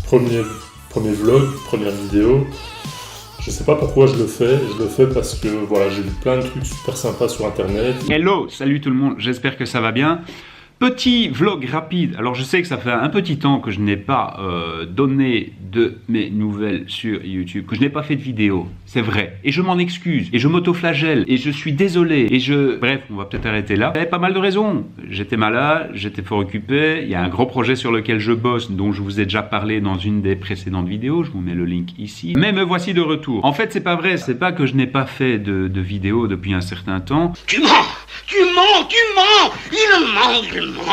premier vlog, première vidéo. Je sais pas pourquoi je le fais parce que voilà, j'ai vu plein de trucs super sympas sur internet. Hello, salut tout le monde, j'espère que ça va bien. Petit vlog rapide, alors je sais que ça fait un petit temps que je n'ai pas donné de mes nouvelles sur YouTube, que je n'ai pas fait de vidéo, c'est vrai, et je m'en excuse, et je m'auto-flagelle, et je suis désolé, Bref, on va peut-être arrêter là. J'avais pas mal de raisons, j'étais malade, j'étais fort occupé, il y a un gros projet sur lequel je bosse, dont je vous ai déjà parlé dans une des précédentes vidéos, je vous mets le link ici, mais me voici de retour. En fait, c'est pas vrai, c'est pas que je n'ai pas fait de vidéo depuis un certain temps. Tu mens! Il ment!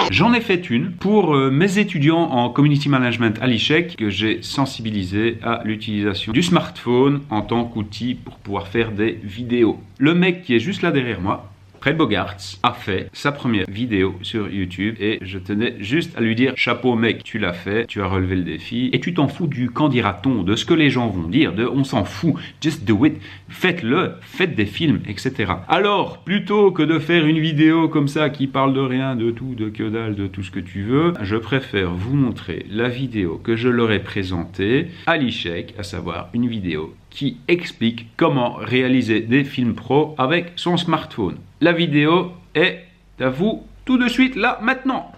J'en ai fait une pour mes étudiants en Community Management à l'ICHEC que j'ai sensibilisé à l'utilisation du smartphone en tant qu'outil pour pouvoir faire des vidéos. Le mec qui est juste là derrière moi, Fred Bogarts, a fait sa première vidéo sur YouTube et je tenais juste à lui dire chapeau mec, tu l'as fait, tu as relevé le défi et tu t'en fous du quand dira-t-on, de ce que les gens vont dire, de on s'en fout, just do it, faites-le, faites des films, etc. Alors, plutôt que de faire une vidéo comme ça qui parle de rien, de tout, de que dalle, de tout ce que tu veux, je préfère vous montrer la vidéo que je leur ai présentée à l'ICHEC, à savoir une vidéo qui explique comment réaliser des films pro avec son smartphone. La vidéo est à vous tout de suite, là, maintenant.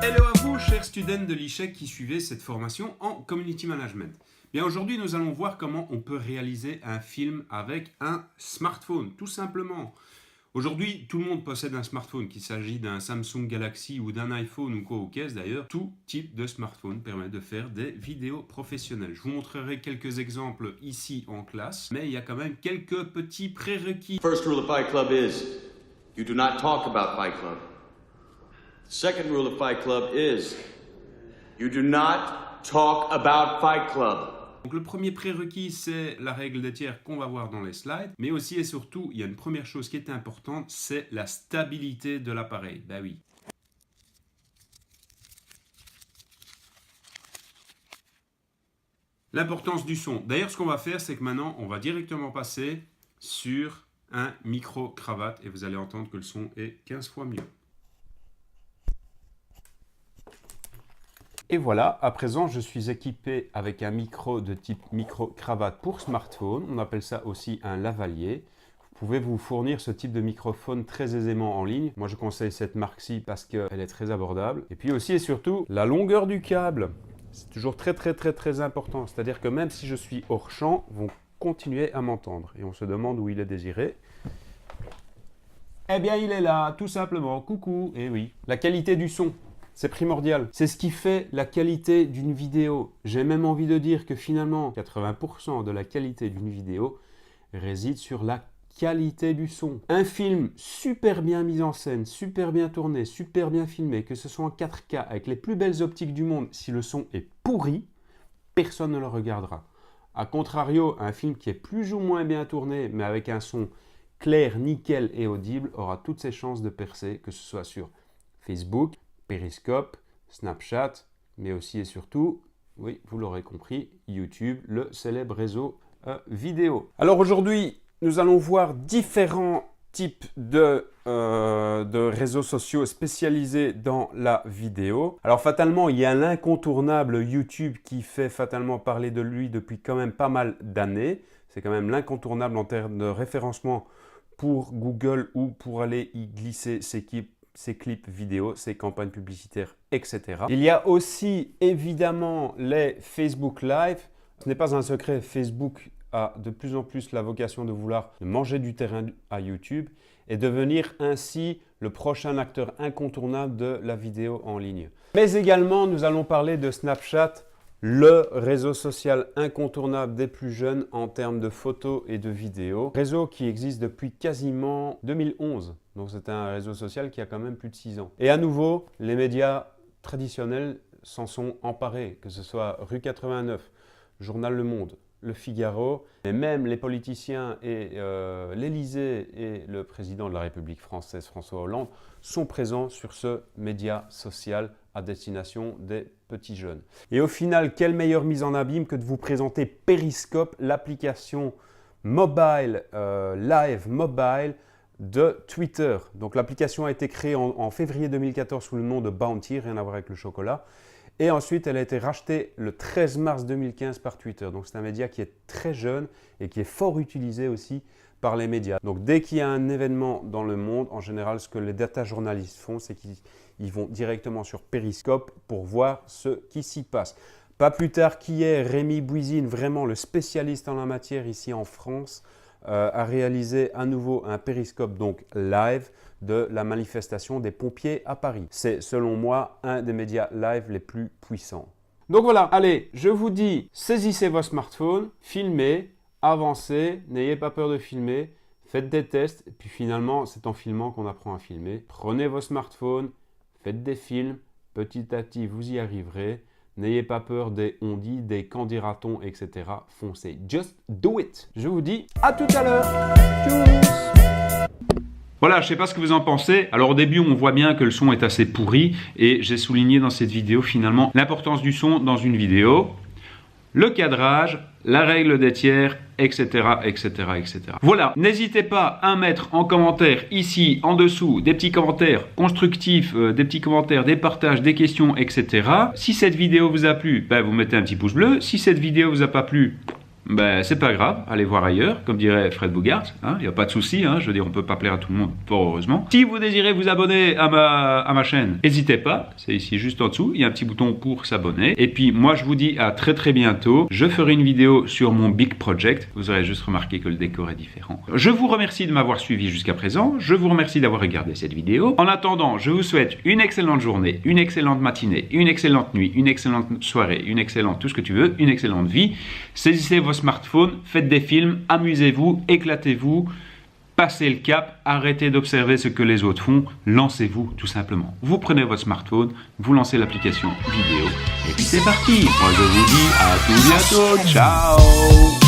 Hello à vous, chers students de l'ICHEC qui suivez cette formation en Community Management. Bien, aujourd'hui, nous allons voir comment on peut réaliser un film avec un smartphone, tout simplement. Aujourd'hui, tout le monde possède un smartphone, qu'il s'agisse d'un Samsung Galaxy ou d'un iPhone ou quoi ou qu'est-ce d'ailleurs. Tout type de smartphone permet de faire des vidéos professionnelles. Je vous montrerai quelques exemples ici en classe, mais il y a quand même quelques petits prérequis. First rule of Fight Club is, you do not talk about Fight Club. The second rule of Fight Club is, you do not talk about Fight Club. Donc le premier prérequis, c'est la règle des tiers qu'on va voir dans les slides, mais aussi et surtout, il y a une première chose qui est importante, c'est la stabilité de l'appareil. Ben oui. L'importance du son. D'ailleurs, ce qu'on va faire, c'est que maintenant, on va directement passer sur un micro-cravate et vous allez entendre que le son est 15 fois mieux. Et voilà, à présent, je suis équipé avec un micro de type micro-cravate pour smartphone. On appelle ça aussi un lavalier. Vous pouvez vous fournir ce type de microphone très aisément en ligne. Moi, je conseille cette marque-ci parce qu'elle est très abordable. Et puis aussi et surtout, la longueur du câble. C'est toujours très important. C'est-à-dire que même si je suis hors champ, vont continuer à m'entendre. Et on se demande où il est désiré. Eh bien, il est là, tout simplement. Coucou. Et oui, la qualité du son. C'est primordial. C'est ce qui fait la qualité d'une vidéo. J'ai même envie de dire que finalement, 80% de la qualité d'une vidéo réside sur la qualité du son. Un film super bien mis en scène, super bien tourné, super bien filmé, que ce soit en 4K, avec les plus belles optiques du monde, si le son est pourri, personne ne le regardera. A contrario, un film qui est plus ou moins bien tourné, mais avec un son clair, nickel et audible, aura toutes ses chances de percer, que ce soit sur Facebook, Periscope, Snapchat, mais aussi et surtout, oui, vous l'aurez compris, YouTube, le célèbre réseau vidéo. Alors aujourd'hui, nous allons voir différents types de réseaux sociaux spécialisés dans la vidéo. Alors fatalement, il y a l'incontournable YouTube qui fait fatalement parler de lui depuis quand même pas mal d'années. C'est quand même l'incontournable en termes de référencement pour Google ou pour aller y glisser ses clips vidéo, ses campagnes publicitaires, etc. Il y a aussi évidemment les Facebook Live. Ce n'est pas un secret, Facebook a de plus en plus la vocation de vouloir manger du terrain à YouTube et devenir ainsi le prochain acteur incontournable de la vidéo en ligne. Mais également, nous allons parler de Snapchat, le réseau social incontournable des plus jeunes en termes de photos et de vidéos. Réseau qui existe depuis quasiment 2011. Donc c'est un réseau social qui a quand même plus de 6 ans. Et à nouveau, les médias traditionnels s'en sont emparés, que ce soit Rue 89, Journal Le Monde, Le Figaro, et même les politiciens et l'Élysée et le président de la République française, François Hollande, sont présents sur ce média social à destination des petits jeunes. Et au final, quelle meilleure mise en abîme que de vous présenter Periscope, l'application mobile, live mobile de Twitter. Donc l'application a été créée en février 2014 sous le nom de Bounty, rien à voir avec le chocolat. Et ensuite, elle a été rachetée le 13 mars 2015 par Twitter. Donc c'est un média qui est très jeune et qui est fort utilisé aussi par les médias. Donc dès qu'il y a un événement dans le monde, en général, ce que les data journalistes font, c'est qu'ils vont directement sur Periscope pour voir ce qui s'y passe. Pas plus tard qu'hier, Rémi Bouizine, vraiment le spécialiste en la matière ici en France, a réalisé à nouveau un Periscope donc live de la manifestation des pompiers à Paris. C'est selon moi un des médias live les plus puissants. Donc voilà, allez, je vous dis, saisissez vos smartphones, filmez, avancez, n'ayez pas peur de filmer, faites des tests, et puis finalement, c'est en filmant qu'on apprend à filmer. Prenez vos smartphones, faites des films, petit à petit, vous y arriverez. N'ayez pas peur des on dit, des quand dira-t-on, etc. Foncez. Just do it. Je vous dis à tout à l'heure. Tchuss. Voilà, je ne sais pas ce que vous en pensez. Alors au début, on voit bien que le son est assez pourri et j'ai souligné dans cette vidéo finalement l'importance du son dans une vidéo, le cadrage, la règle des tiers, etc., etc., etc. Voilà, n'hésitez pas à mettre en commentaire ici, en dessous, des petits commentaires constructifs, des petits commentaires, des partages, des questions, etc. Si cette vidéo vous a plu, ben, vous mettez un petit pouce bleu. Si cette vidéo vous a pas plu, ben, c'est pas grave, allez voir ailleurs, comme dirait Fred Bogart, il n'y a pas de souci, je veux dire, on peut pas plaire à tout le monde, fort heureusement. Si vous désirez vous abonner à ma chaîne, n'hésitez pas, c'est ici juste en dessous, il y a un petit bouton pour s'abonner. Et puis moi je vous dis à très très bientôt, je ferai une vidéo sur mon big project, vous aurez juste remarqué que le décor est différent. Je vous remercie de m'avoir suivi jusqu'à présent, je vous remercie d'avoir regardé cette vidéo. En attendant, je vous souhaite une excellente journée, une excellente matinée, une excellente nuit, une excellente soirée, une excellente tout ce que tu veux, une excellente vie. Saisissez vos smartphones, faites des films, amusez-vous, éclatez-vous, passez le cap, arrêtez d'observer ce que les autres font, lancez-vous tout simplement. Vous prenez votre smartphone, vous lancez l'application vidéo et puis c'est parti. Moi je vous dis à tout bientôt, ciao.